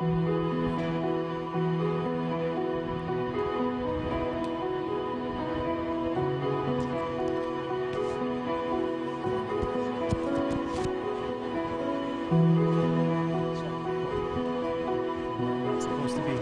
It's supposed to be.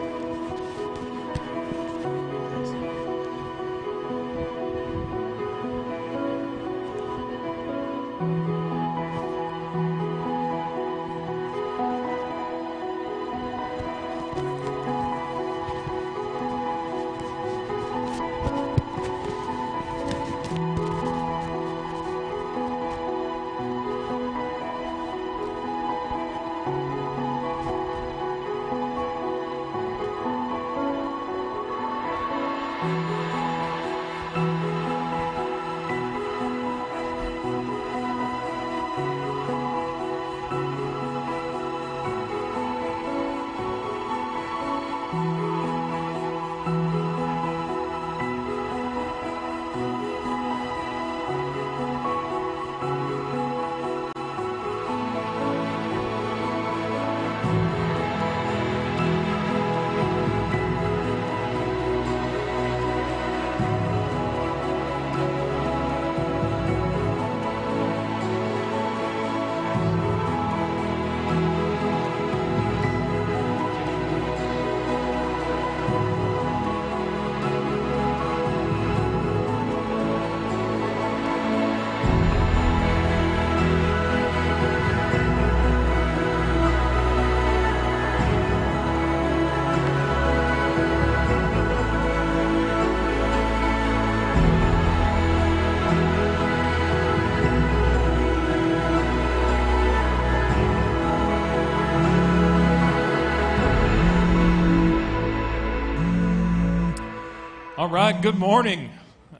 All right, good morning.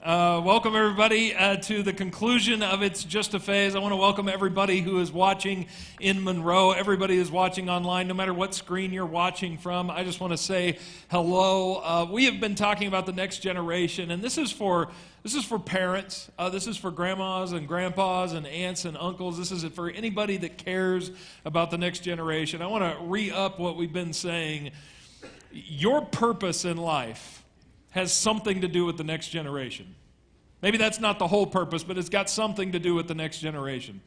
Welcome everybody to the conclusion of It's Just a Phase. I want to welcome everybody who is watching in Monroe, everybody who's watching online, no matter what screen you're watching from. I just want to say hello. We have been talking about the next generation, and this is for parents. This is for grandmas and grandpas and aunts and uncles. This is for anybody that cares about the next generation. I want to re-up what we've been saying. Your purpose in life has something to do with the next generation. Maybe that's not the whole purpose, but it's got something to do with the next generation.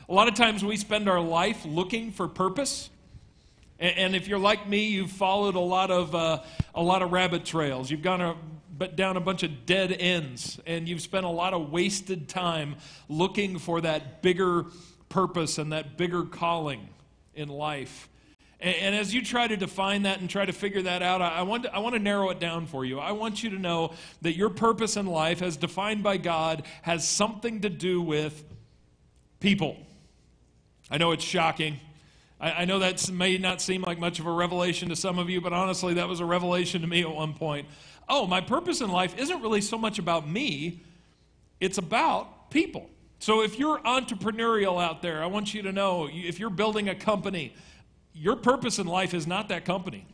A lot of times we spend our life looking for purpose, and if you're like me, you've followed a lot of rabbit trails. You've gone down a bunch of dead ends, and you've spent a lot of wasted time looking for that bigger purpose and that bigger calling in life. And as you try to define that and try to figure that out, I want to narrow it down for you. I want you to know that your purpose in life, as defined by God, has something to do with people. I know it's shocking. I know that may not seem like much of a revelation to some of you, but honestly, that was a revelation to me at one point. Oh, my purpose in life isn't really so much about me. It's about people. So if you're entrepreneurial out there, I want you to know, if you're building a company, your purpose in life is not that company.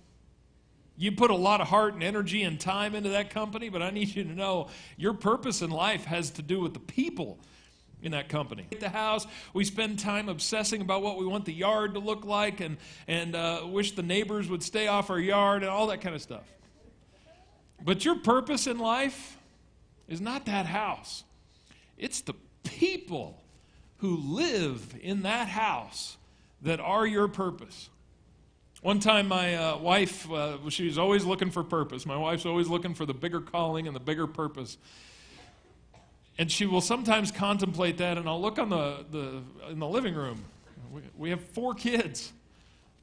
You put a lot of heart and energy and time into that company, but I need you to know your purpose in life has to do with the people in that company. At the house, we spend time obsessing about what we want the yard to look like and wish the neighbors would stay off our yard and all that kind of stuff. But your purpose in life is not that house. It's the people who live in that house that are your purpose. One time my wife, she was always looking for purpose. My wife's always looking for the bigger calling and the bigger purpose. And she will sometimes contemplate that, and I'll look on in the living room. We have 4 kids.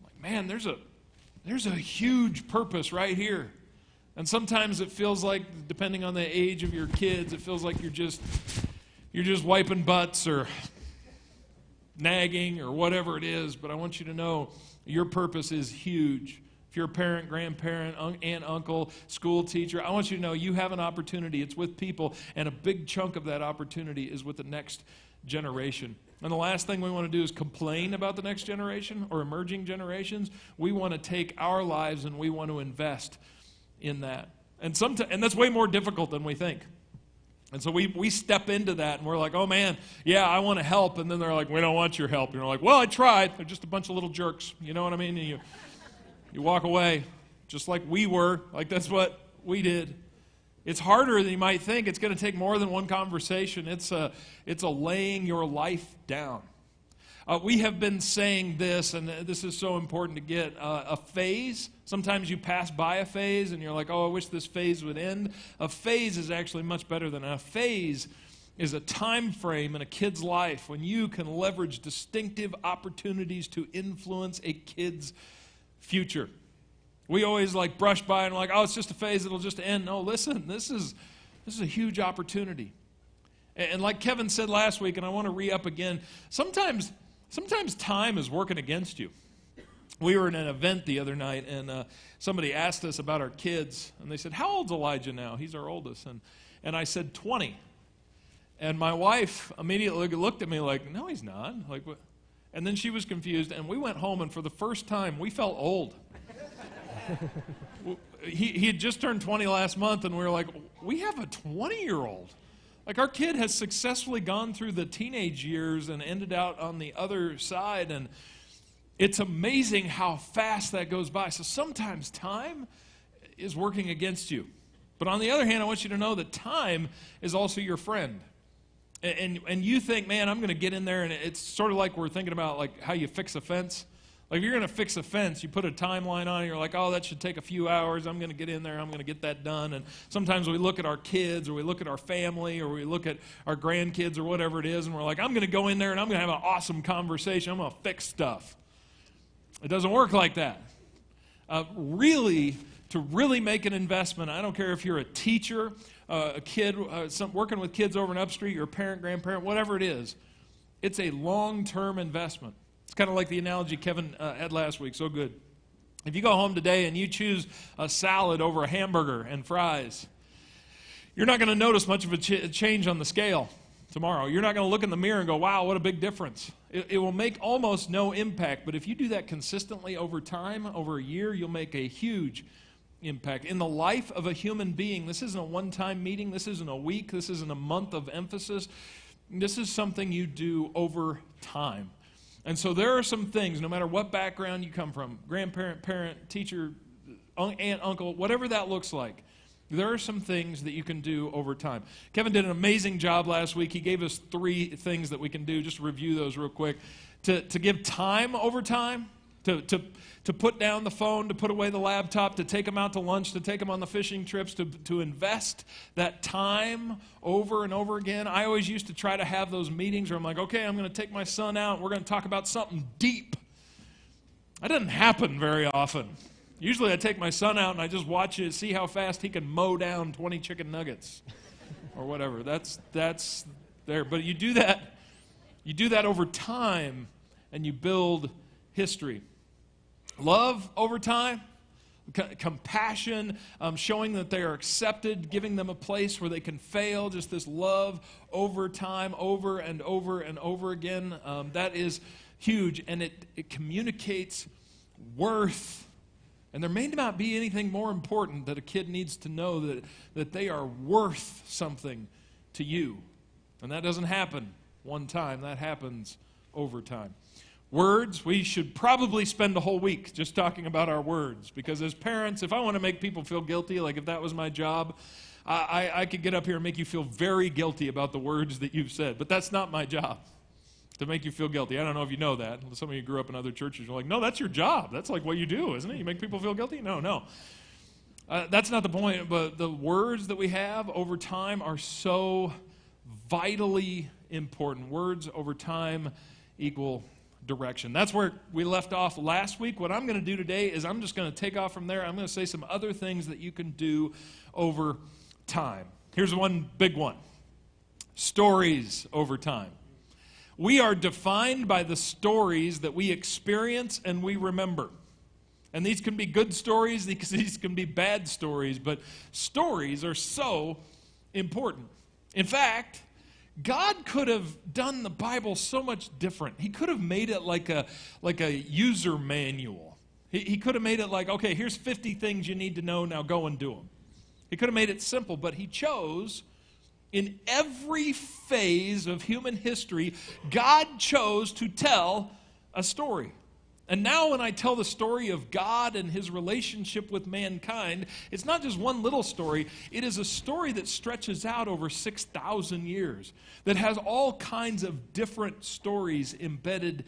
I'm like, man, there's a huge purpose right here. And sometimes it feels like, depending on the age of your kids, it feels like you're just wiping butts or nagging or whatever it is, but I want you to know your purpose is huge. If you're a parent, grandparent, aunt, uncle, school teacher, I want you to know you have an opportunity. It's with people, and a big chunk of that opportunity is with the next generation. And the last thing we want to do is complain about the next generation or emerging generations. We want to take our lives and we want to invest in that. And that's way more difficult than we think. And so we step into that, and we're like, oh, man, yeah, I want to help. And then they're like, we don't want your help. And you're like, well, I tried. They're just a bunch of little jerks. You know what I mean? And you You walk away just like we were, like that's what we did. It's harder than you might think. It's going to take more than one conversation. It's a laying your life down. We have been saying this, and this is so important to get, a phase. Sometimes you pass by a phase, and you're like, oh, I wish this phase would end. A phase is actually much better than a phase is a time frame in a kid's life when you can leverage distinctive opportunities to influence a kid's future. We always like brush by and like, oh, it's just a phase, it'll just end. No, listen, this is a huge opportunity. And like Kevin said last week, and I want to re-up again, sometimes time is working against you. We were in an event the other night, and somebody asked us about our kids, and they said, how old's Elijah now? He's our oldest. And I said, 20. And my wife immediately looked at me like, no, he's not. Like, what? And then she was confused, and we went home, and for the first time, we felt old. He had just turned 20 last month, and we were like, we have a 20-year-old. Like, our kid has successfully gone through the teenage years and ended out on the other side, and it's amazing how fast that goes by. So sometimes time is working against you. But on the other hand, I want you to know that time is also your friend. And you think, man, I'm going to get in there, and it's sort of like we're thinking about like how you fix a fence. Like if you're going to fix a fence, you put a timeline on it, you're like, oh, that should take a few hours. I'm going to get in there, I'm going to get that done. And sometimes we look at our kids, or we look at our family, or we look at our grandkids, or whatever it is, and we're like, I'm going to go in there, and I'm going to have an awesome conversation. I'm going to fix stuff. It doesn't work like that. To really make an investment, I don't care if you're a teacher, a kid, working with kids over in Upstreet, you're a parent, grandparent, whatever it is, it's a long-term investment. It's kind of like the analogy Kevin had last week, so good. If you go home today and you choose a salad over a hamburger and fries, you're not going to notice much of a change on the scale tomorrow. You're not going to look in the mirror and go, wow, what a big difference. It will make almost no impact, but if you do that consistently over time, over a year, you'll make a huge impact. In the life of a human being, this isn't a one-time meeting, this isn't a week, this isn't a month of emphasis. This is something you do over time. And so there are some things, no matter what background you come from, grandparent, parent, teacher, aunt, uncle, whatever that looks like, there are some things that you can do over time. Kevin did an amazing job last week. He gave us 3 things that we can do. Just review those real quick. To give time over time, to put down the phone, to put away the laptop, to take them out to lunch, to take them on the fishing trips, to invest that time over and over again. I always used to try to have those meetings where I'm like, okay, I'm going to take my son out, and we're going to talk about something deep. That doesn't happen very often. Usually I take my son out and I just watch it, see how fast he can mow down 20 chicken nuggets or whatever. That's there. But you do that over time, and you build history. Love over time, compassion, showing that they are accepted, giving them a place where they can fail, just this love over time, over and over and over again. That is huge, and it communicates worth. And there may not be anything more important that a kid needs to know, that they are worth something to you. And that doesn't happen one time. That happens over time. Words, we should probably spend a whole week just talking about our words. Because as parents, if I want to make people feel guilty, like if that was my job, I could get up here and make you feel very guilty about the words that you've said. But that's not my job, to make you feel guilty. I don't know if you know that. Some of you grew up in other churches. You're like, no, that's your job. That's like what you do, isn't it? You make people feel guilty? No. That's not the point. But the words that we have over time are so vitally important. Words over time equal direction. That's where we left off last week. What I'm going to do today is I'm just going to take off from there. I'm going to say some other things that you can do over time. Here's one big one. Stories over time. We are defined by the stories that we experience and we remember. And these can be good stories, these can be bad stories, but stories are so important. In fact, God could have done the Bible so much different. He could have made it like a user manual. He could have made it like, okay, here's 50 things you need to know, now go and do them. He could have made it simple, but he chose, in every phase of human history, God chose to tell a story. And now when I tell the story of God and his relationship with mankind, it's not just one little story. It is a story that stretches out over 6,000 years, that has all kinds of different stories embedded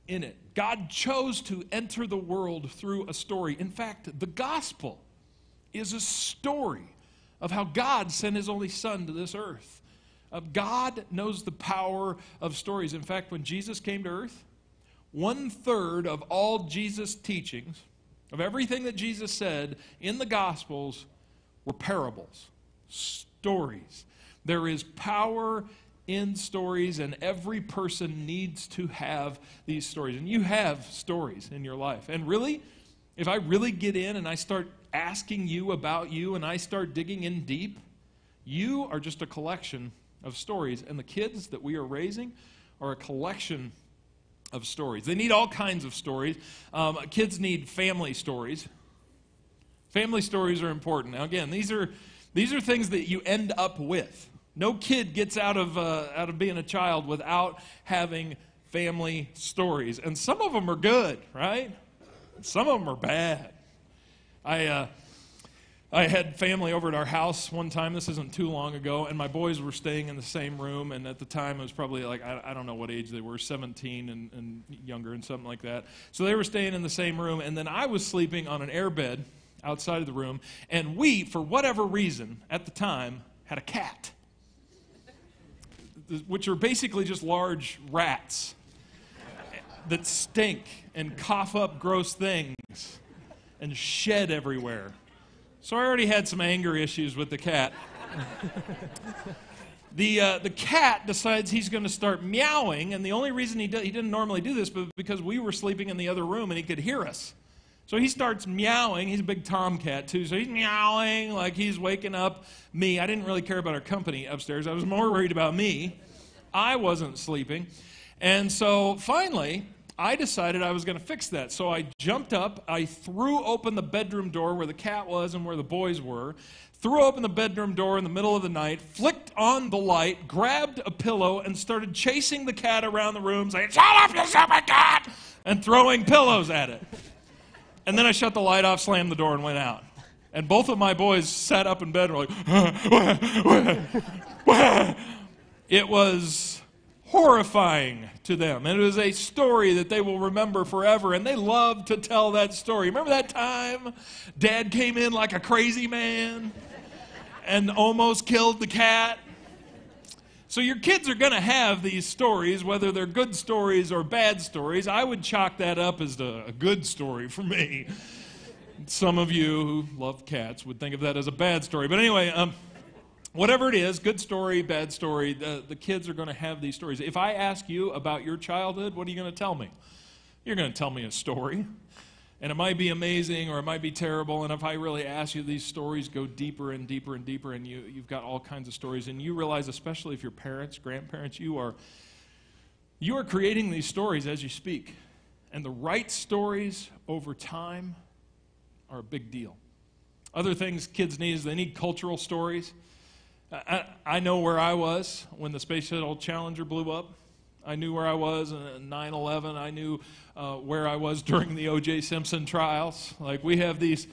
in it. God chose to enter the world through a story. In fact, the gospel is a story of how God sent his only son to this earth. God knows the power of stories. In fact, when Jesus came to earth, 1/3 of all Jesus' teachings, of everything that Jesus said in the Gospels, were parables, stories. There is power in stories, and every person needs to have these stories. And you have stories in your life. And really, if I really get in and I start asking you about you and I start digging in deep, you are just a collection of stories. And the kids that we are raising are a collection of stories. They need all kinds of stories. Kids need family stories. Family stories are important. Now, again, these are things that you end up with. No kid gets out of being a child without having family stories, and some of them are good, right? Some of them are bad. I had family over at our house one time. This isn't too long ago, and my boys were staying in the same room, and at the time it was probably like, I don't know what age they were, 17 and younger and something like that. So they were staying in the same room, and then I was sleeping on an air bed outside of the room, and we, for whatever reason, at the time, had a cat, which are basically just large rats that stink and cough up gross things and shed everywhere. So I already had some anger issues with the cat. The cat decides he's going to start meowing, and the only reason he didn't normally do this was because we were sleeping in the other room and he could hear us. So he starts meowing. He's a big tomcat too, so he's meowing like he's waking up me. I didn't really care about our company upstairs. I was more worried about me. I wasn't sleeping. And so finally, I decided I was going to fix that. So I jumped up, I threw open the bedroom door where the cat was and where the boys were, threw open the bedroom door in the middle of the night, flicked on the light, grabbed a pillow, and started chasing the cat around the room, saying, "Shut up, you stupid cat!" and throwing pillows at it. And then I shut the light off, slammed the door, and went out. And both of my boys sat up in bed and were like, It was horrifying to them. And it was a story that they will remember forever, and they love to tell that story. Remember that time Dad came in like a crazy man and almost killed the cat? So your kids are going to have these stories, whether they're good stories or bad stories. I would chalk that up as a good story for me. Some of you who love cats would think of that as a bad story. But anyway, whatever it is, good story, bad story, the kids are going to have these stories. If I ask you about your childhood, what are you going to tell me? You're going to tell me a story. And it might be amazing or it might be terrible. And if I really ask you, these stories go deeper and deeper and deeper, and you've got all kinds of stories. And you realize, especially if you're parents, grandparents, you are creating these stories as you speak. And the right stories over time are a big deal. Other things kids need is they need cultural stories. I know where I was when the Space Shuttle Challenger blew up. I knew where I was in 9/11. I knew where I was during the O.J. Simpson trials. Like we have these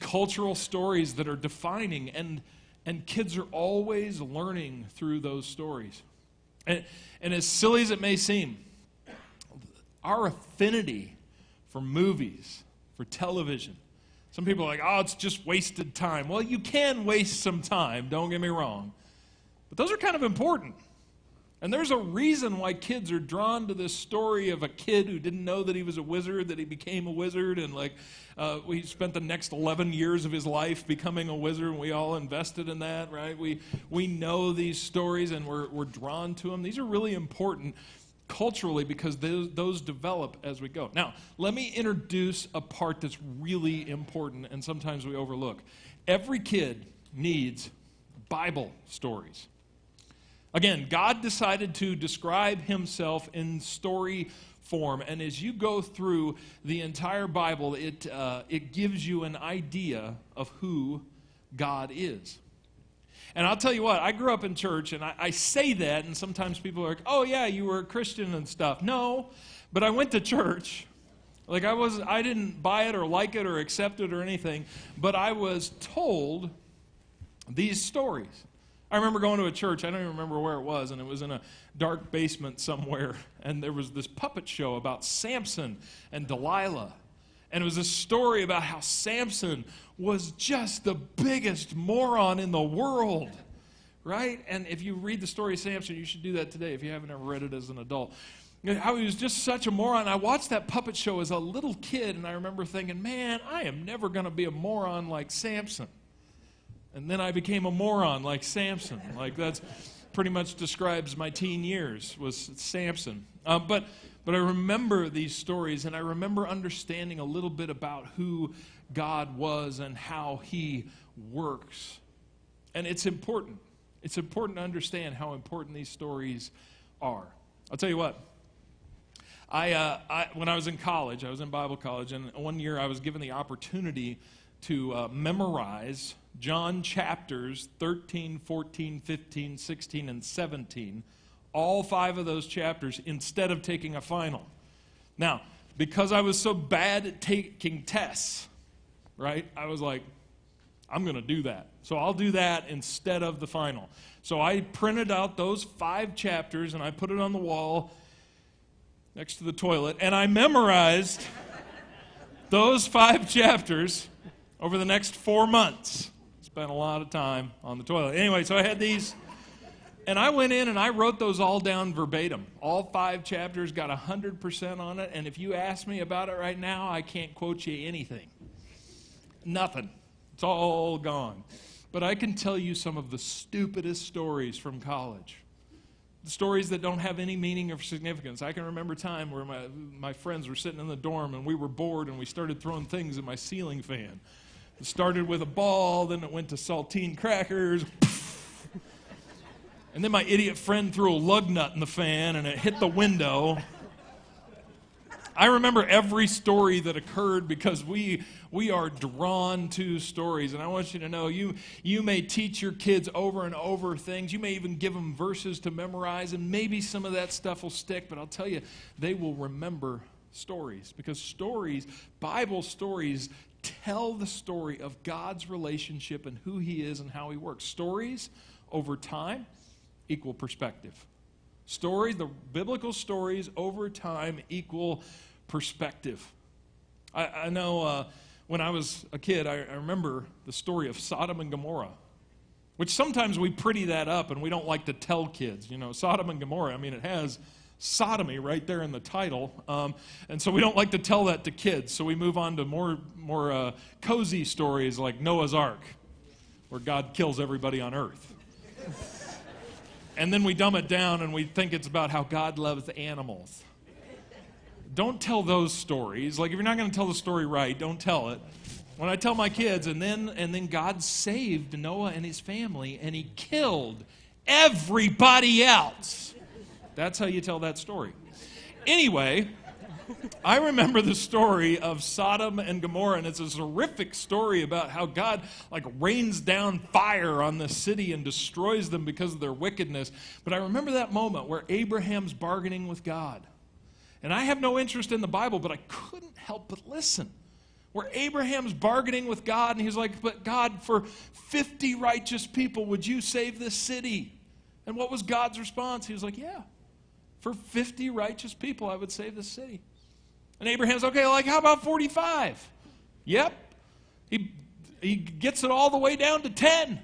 cultural stories that are defining, and kids are always learning through those stories. And as silly as it may seem, our affinity for movies, for television, some people are like, oh, it's just wasted time. Well, you can waste some time, don't get me wrong. But those are kind of important. And there's a reason why kids are drawn to this story of a kid who didn't know that he was a wizard, that he became a wizard, and he spent the next 11 years of his life becoming a wizard, and we all invested in that, right? We know these stories, and we're drawn to them. These are really important culturally because those develop as we go. Now, let me introduce a part that's really important and sometimes we overlook. Every kid needs Bible stories. Again, God decided to describe himself in story form, and as you go through the entire Bible, it gives you an idea of who God is. And I'll tell you what, I grew up in church, and I say that, and sometimes people are like, oh yeah, you were a Christian and stuff. No, but I went to church, Like I didn't buy it or like it or accept it or anything, but I was told these stories. I remember going to a church, I don't even remember where it was, and it was in a dark basement somewhere, and there was this puppet show about Samson and Delilah. And it was a story about how Samson was just the biggest moron in the world, right? And if you read the story of Samson, you should do that today if you haven't ever read it as an adult. How he was just such a moron. I watched that puppet show as a little kid, and I remember thinking, man, I am never going to be a moron like Samson. And then I became a moron like Samson. Like that's pretty much describes my teen years, was Samson. But I remember these stories, and I remember understanding a little bit about who God was and how he works. And it's important. It's important to understand how important these stories are. I'll tell you what. When I was in college, I was in Bible college, and one year I was given the opportunity to memorize John chapters 13, 14, 15, 16, and 17, all 5 of those chapters, instead of taking a final. Now, because I was so bad at taking tests, right, I was like, I'm going to do that. So I'll do that instead of the final. So I printed out those 5 chapters, and I put it on the wall next to the toilet, and I memorized those 5 chapters over the next 4 months. Spent a lot of time on the toilet. Anyway, so I had these, and I went in and I wrote those all down verbatim. All 5 chapters got 100% on it, and if you ask me about it right now, I can't quote you anything. Nothing. It's all gone. But I can tell you some of the stupidest stories from college. Stories that don't have any meaning or significance. I can remember a time where my friends were sitting in the dorm and we were bored and we started throwing things at my ceiling fan. It started with a ball, then it went to saltine crackers, and then my idiot friend threw a lug nut in the fan and it hit the window. I remember every story that occurred because we are drawn to stories. And I want you to know, you may teach your kids over and over things. You may even give them verses to memorize, and maybe some of that stuff will stick. But I'll tell you, they will remember stories. Because stories, Bible stories, tell the story of God's relationship and who he is and how he works. Stories over time equal perspective. Stories, the biblical stories over time equal perspective. I know when I was a kid, I remember the story of Sodom and Gomorrah, which sometimes we pretty that up and we don't like to tell kids. You know, Sodom and Gomorrah, I mean, it has sodomy right there in the title, and so we don't like to tell that to kids. So we move on to more cozy stories like Noah's Ark, where God kills everybody on earth. And then we dumb it down and we think it's about how God loves animals. Don't tell those stories. Like, if you're not going to tell the story right, don't tell it. When I tell my kids, and then God saved Noah and his family, and he killed everybody else. That's how you tell that story. Anyway, I remember the story of Sodom and Gomorrah, and it's a horrific story about how God rains down fire on the city and destroys them because of their wickedness. But I remember that moment where Abraham's bargaining with God. And I have no interest in the Bible, but I couldn't help but listen. Where Abraham's bargaining with God, and he's like, but God, for 50 righteous people, would you save this city? And what was God's response? He was like, yeah, for 50 righteous people, I would save this city. And Abraham's, okay, how about 45? Yep. He gets it all the way down to 10.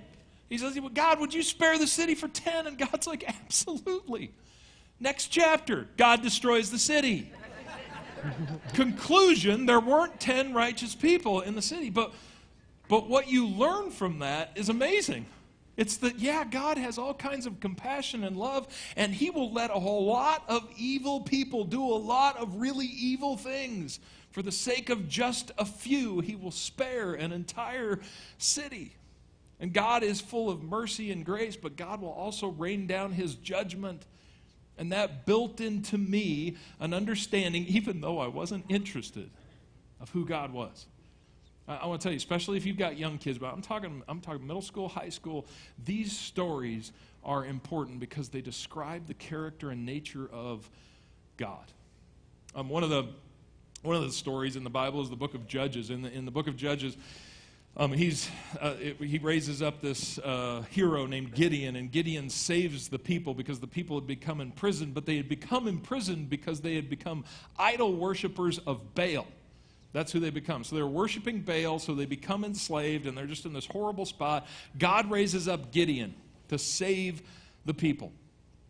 He says, well, God, would you spare the city for 10? And God's like, absolutely. Next chapter, God destroys the city. Conclusion, there weren't 10 righteous people in the city. But what you learn from that is amazing. It's that, yeah, God has all kinds of compassion and love, and he will let a whole lot of evil people do a lot of really evil things. For the sake of just a few, he will spare an entire city. And God is full of mercy and grace, but God will also rain down his judgment. And that built into me an understanding, even though I wasn't interested, of who God was. I want to tell you, especially if you've got young kids, but I'm talking middle school, high school, these stories are important because they describe the character and nature of God. One of the One of the stories in the Bible is the book of Judges. In the book of Judges, he raises up this hero named Gideon, and Gideon saves the people because the people had become imprisoned, but they had become imprisoned because they had become idol worshipers of Baal. That's who they become. So they're worshiping Baal, so they become enslaved, and they're just in this horrible spot. God raises up Gideon to save the people.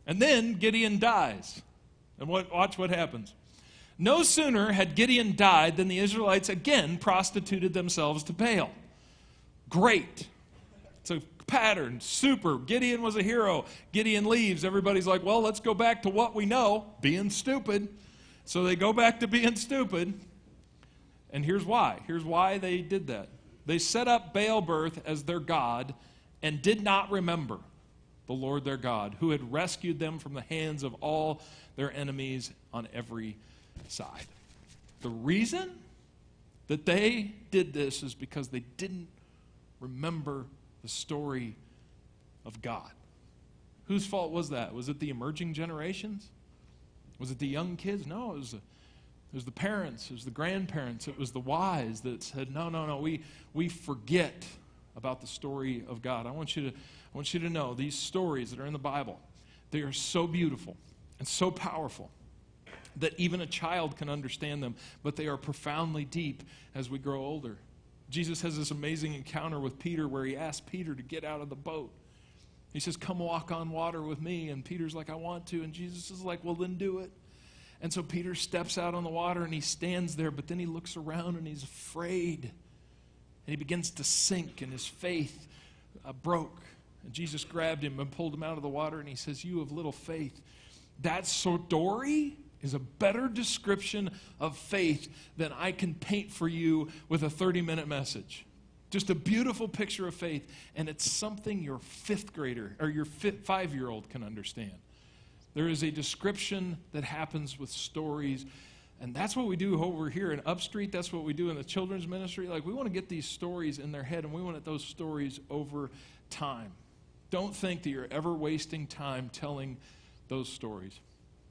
And then Gideon dies. And watch what happens. No sooner had Gideon died than the Israelites again prostituted themselves to Baal. Great. It's a pattern. Super. Gideon was a hero. Gideon leaves. Everybody's like, well, let's go back to what we know, being stupid. So they go back to being stupid. And here's why. Here's why they did that. They set up Baal-berth as their god and did not remember the Lord their God, who had rescued them from the hands of all their enemies on every side. The reason that they did this is because they didn't remember the story of God. Whose fault was that? Was it the emerging generations? Was it the young kids? No, it was the parents, it was the grandparents, it was the wise that said, no, we forget about the story of God. I want you to know these stories that are in the Bible, they are so beautiful and so powerful that even a child can understand them, but they are profoundly deep as we grow older. Jesus has this amazing encounter with Peter where he asks Peter to get out of the boat. He says, come walk on water with me. And Peter's like, I want to. And Jesus is like, well, then do it. And so Peter steps out on the water and he stands there, but then he looks around and he's afraid. And he begins to sink and his faith broke. And Jesus grabbed him and pulled him out of the water and he says, you of little faith. That story is a better description of faith than I can paint for you with a 30-minute message. Just a beautiful picture of faith, and it's something your fifth grader or your 5-year-old can understand. There is a description that happens with stories, and that's what we do over here in Upstreet. That's what we do in the children's ministry. Like, we want to get these stories in their head, and we want those stories over time. Don't think that you're ever wasting time telling those stories.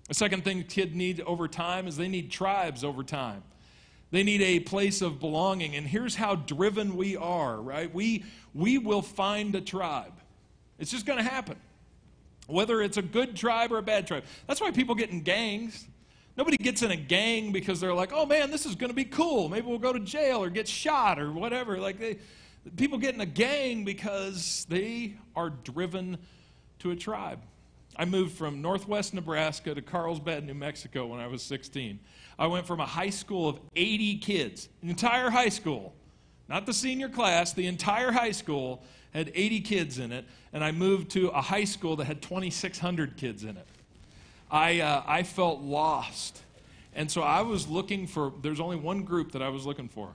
The second thing kids need over time is they need tribes over time. They need a place of belonging. And here's how driven we are, right? We will find a tribe. It's just going to happen. Whether it's a good tribe or a bad tribe. That's why people get in gangs. Nobody gets in a gang because they're like, oh man, this is going to be cool. Maybe we'll go to jail or get shot or whatever. People get in a gang because they are driven to a tribe. I moved from northwest Nebraska to Carlsbad, New Mexico when I was 16. I went from a high school of 80 kids, an entire high school, not the senior class, the entire high school had 80 kids in it, and I moved to a high school that had 2,600 kids in it. I felt lost, and so I was looking for, there's only one group that I was looking for,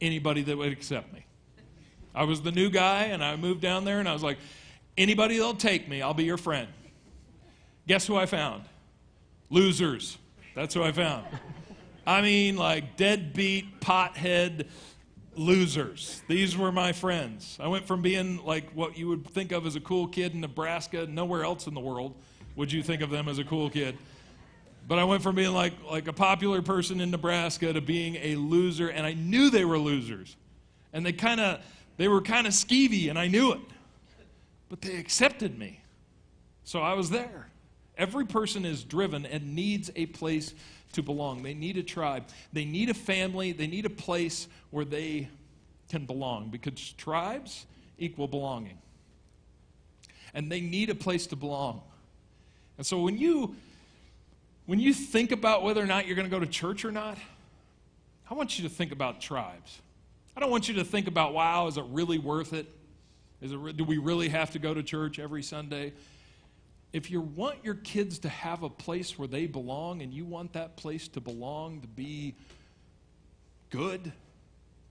anybody that would accept me. I was the new guy, and I moved down there, and I was like, anybody that'll take me, I'll be your friend. Guess who I found? Losers. That's who I found. I mean, like deadbeat, pothead losers. These were my friends. I went from being like what you would think of as a cool kid in Nebraska, nowhere else in the world would you think of them as a cool kid. But I went from being like a popular person in Nebraska to being a loser, and I knew they were losers. And they were kind of skeevy, and I knew it. But they accepted me. So I was there. Every person is driven and needs a place to belong. They need a tribe. They need a family. They need a place where they can belong, because tribes equal belonging. And they need a place to belong. And so when you think about whether or not you're going to go to church or not, I want you to think about tribes. I don't want you to think about, wow, is it really worth it? Do we really have to go to church every Sunday? If you want your kids to have a place where they belong, and you want that place to belong to be good,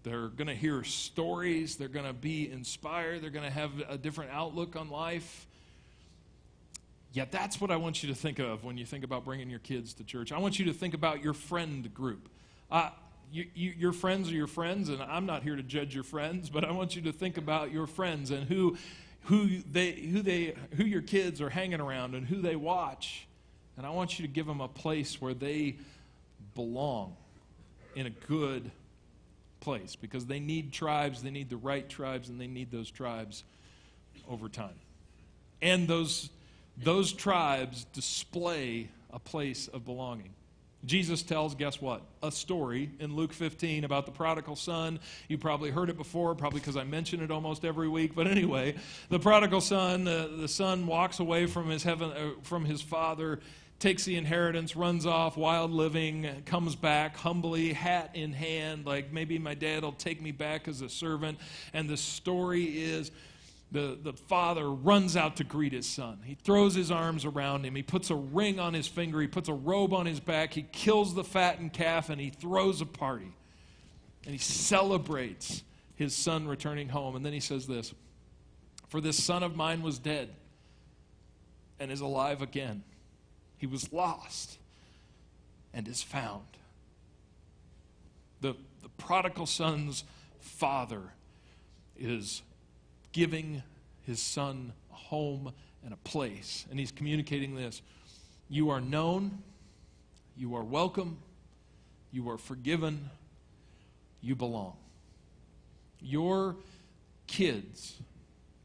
they're going to hear stories, they're going to be inspired, they're going to have a different outlook on life. Yeah, that's what I want you to think of when you think about bringing your kids to church. I want you to think about your friend group. Your friends are your friends, and I'm not here to judge your friends, but I want you to think about your friends and who your kids are hanging around and who they watch. And I want you to give them a place where they belong. in a good place because they need tribes, they need the right tribes, and they need those tribes over time. And those tribes display a place of belonging. Jesus tells, guess what? A story in Luke 15 about the prodigal son. You probably heard it before, probably because I mention it almost every week. But anyway, the prodigal son, the son walks away from his father, takes the inheritance, runs off, wild living, comes back humbly, hat in hand, like maybe my dad will take me back as a servant. And the story is the father runs out to greet his son. He throws his arms around him. He puts a ring on his finger. He puts a robe on his back. He kills the fattened calf, and he throws a party. And he celebrates his son returning home. And then he says this, "For this son of mine was dead and is alive again. He was lost and is found." The prodigal son's father is giving his son a home and a place. And he's communicating this. You are known. You are welcome. You are forgiven. You belong. Your kids,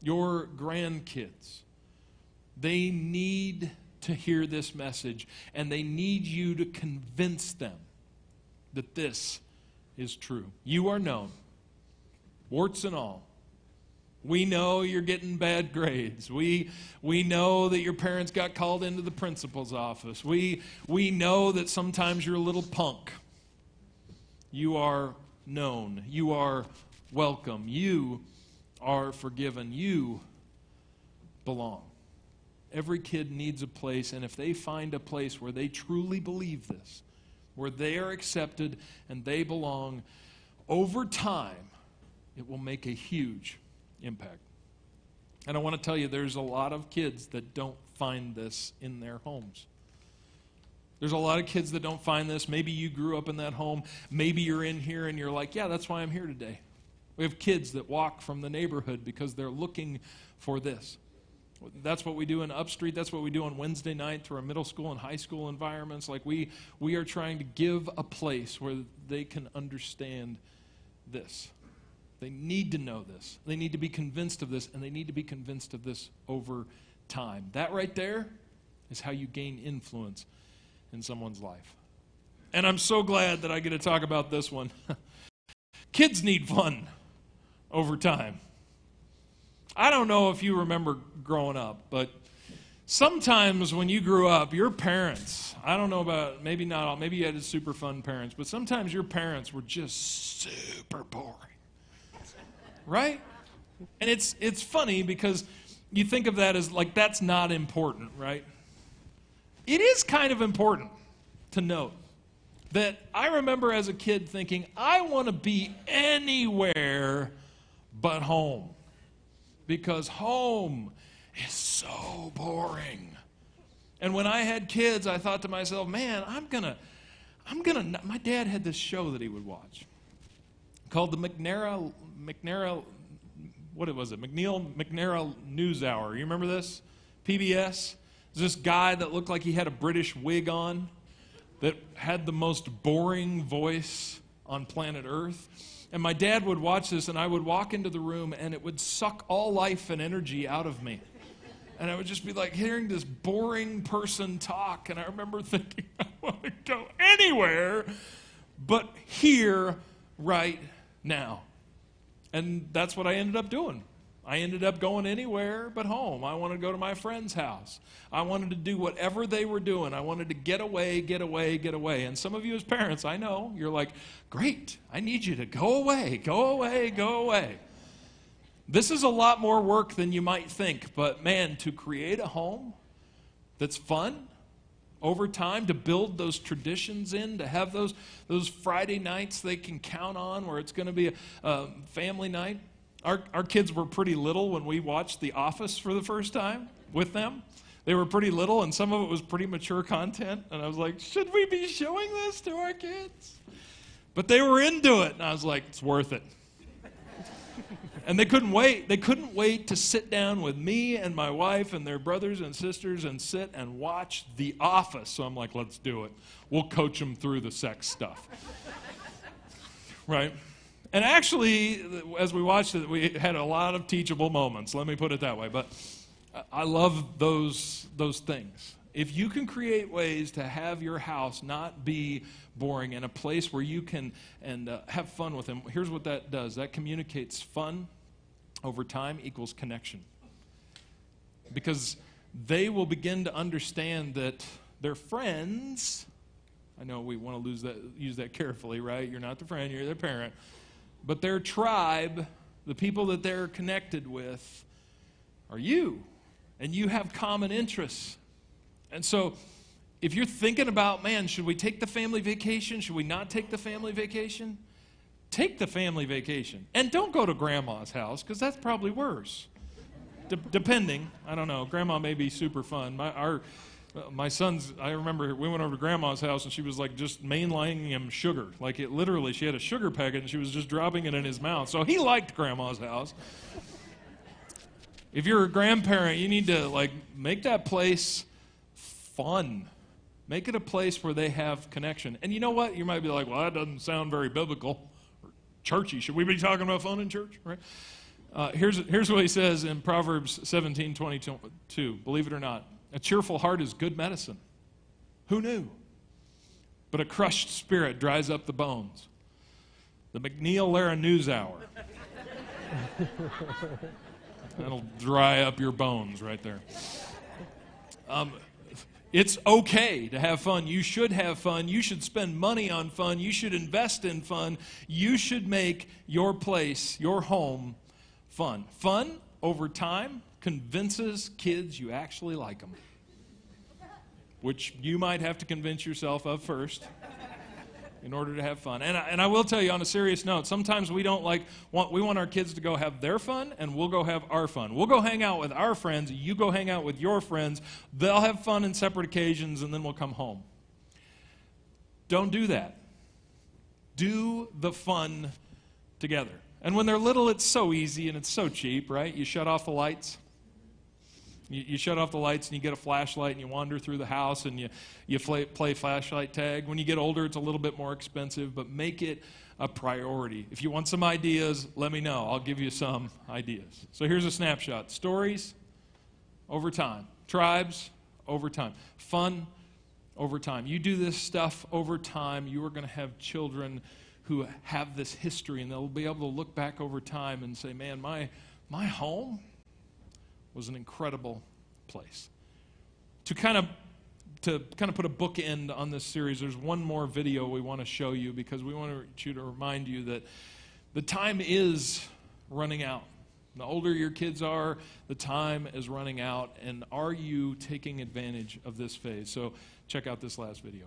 your grandkids, they need to hear this message, and they need you to convince them that this is true. You are known, warts and all. We know you're getting bad grades. We know that your parents got called into the principal's office. We know that sometimes you're a little punk. You are known. You are welcome. You are forgiven. You belong. Every kid needs a place, and if they find a place where they truly believe this, where they are accepted and they belong, over time, it will make a huge impact. And I want to tell you, there's a lot of kids that don't find this in their homes. There's a lot of kids that don't find this. Maybe you grew up in that home. Maybe you're in here and you're like, yeah, that's why I'm here today. We have kids that walk from the neighborhood because they're looking for this. That's what we do in Upstreet. That's what we do on Wednesday night through our middle school and high school environments. Like we are trying to give a place where they can understand this. They need to know this. They need to be convinced of this, and they need to be convinced of this over time. That right there is how you gain influence in someone's life. And I'm so glad that I get to talk about this one. Kids need fun over time. I don't know if you remember growing up, but sometimes when you grew up, your parents, I don't know about, maybe not all, maybe you had super fun parents, but sometimes your parents were just super boring. Right? And it's funny because you think of that as like that's not important, right? It is kind of important to note that I remember as a kid thinking, I want to be anywhere but home because home is so boring. And when I had kids, I thought to myself, man, I'm gonna, my dad had this show that he would watch called the McNair, what was it? McNair News Hour. You remember this? PBS. This guy that looked like he had a British wig on that had the most boring voice on planet Earth. And my dad would watch this, and I would walk into the room, and it would suck all life and energy out of me. And I would just be like hearing this boring person talk, and I remember thinking, I want to go anywhere but here right now. And that's what I ended up doing. I ended up going anywhere but home. I wanted to go to my friend's house. I wanted to do whatever they were doing. I wanted to get away, get away, get away. And some of you as parents, I know, you're like, great, I need you to go away, go away, go away. This is a lot more work than you might think. But man, to create a home that's fun over time, to build those traditions in, to have those Friday nights they can count on where it's going to be a family night. Our kids were pretty little when we watched The Office for the first time with them. They were pretty little, and some of it was pretty mature content. And I was like, should we be showing this to our kids? But they were into it, and I was like, it's worth it. And they couldn't wait. They couldn't wait to sit down with me and my wife and their brothers and sisters and sit and watch The Office. So I'm like, let's do it. We'll coach them through the sex stuff. right? And actually, as we watched it, we had a lot of teachable moments. Let me put it that way. But I love those things. If you can create ways to have your house not be boring and a place where you can have fun with them, here's what that does. That communicates fun over time equals connection. Because they will begin to understand that their friends, I know we want to use that carefully, right? You're not the friend, you're their parent. But their tribe, the people that they're connected with, are you. And you have common interests. And so if you're thinking about, man, should we take the family vacation? Should we not take the family vacation? Take the family vacation. And don't go to grandma's house, because that's probably worse. Depending, I don't know. Grandma may be super fun. My sons, I remember we went over to grandma's house and she was like just mainlining him sugar. Like it literally, she had a sugar packet and she was just dropping it in his mouth. So he liked grandma's house. If you're a grandparent, you need to like make that place fun. Make it a place where they have connection. And you know what? You might be like, well, that doesn't sound very biblical or churchy. Should we be talking about fun in church? Right? Here's what he says in Proverbs 17:22. Believe it or not, a cheerful heart is good medicine. Who knew? But a crushed spirit dries up the bones. The McNeil Lehrer NewsHour. That'll dry up your bones right there. It's okay to have fun. You should have fun. You should spend money on fun. You should invest in fun. You should make your place, your home, fun. Fun over time convinces kids you actually like them, which you might have to convince yourself of first in order to have fun. And I will tell you on a serious note, sometimes we don't we want our kids to go have their fun, and we'll go have our fun. We'll go hang out with our friends, you go hang out with your friends, they'll have fun in separate occasions, and then we'll come home. Don't do that. Do the fun together. And when they're little, it's so easy and it's so cheap, right? You shut off the lights. You shut off the lights and you get a flashlight and you wander through the house and you play flashlight tag. When you get older, it's a little bit more expensive, but make it a priority. If you want some ideas, let me know. I'll give you some ideas. So here's a snapshot. Stories over time. Tribes over time. Fun over time. You do this stuff over time, you are going to have children who have this history, and they'll be able to look back over time and say, man, my home was an incredible place. To kind of put a bookend on this series, there's one more video we want to show you because we want you to remind you that the time is running out. The older your kids are, the time is running out, and are you taking advantage of this phase? So check out this last video.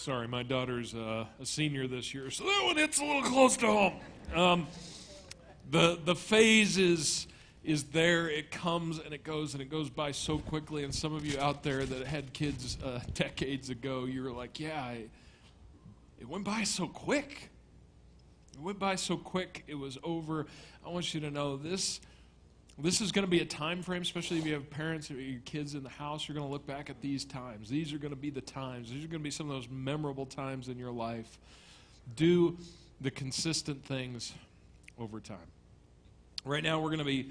Sorry, my daughter's a senior this year, so that one hits a little close to home. The phase is there. It comes and it goes by so quickly. And some of you out there that had kids decades ago, you were like, yeah, it went by so quick. It went by so quick. It was over. I want you to know this is going to be a time frame, especially if you have parents or your kids in the house. You're going to look back at these times. These are going to be the times. These are going to be some of those memorable times in your life. Do the consistent things over time. Right now, we're going to be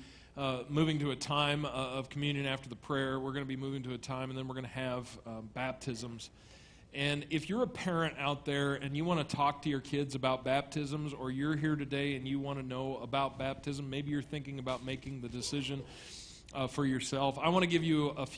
moving to a time of communion after the prayer. We're going to be moving to a time, and then we're going to have baptisms. And if you're a parent out there and you want to talk to your kids about baptisms, or you're here today and you want to know about baptism, maybe you're thinking about making the decision for yourself, I want to give you a few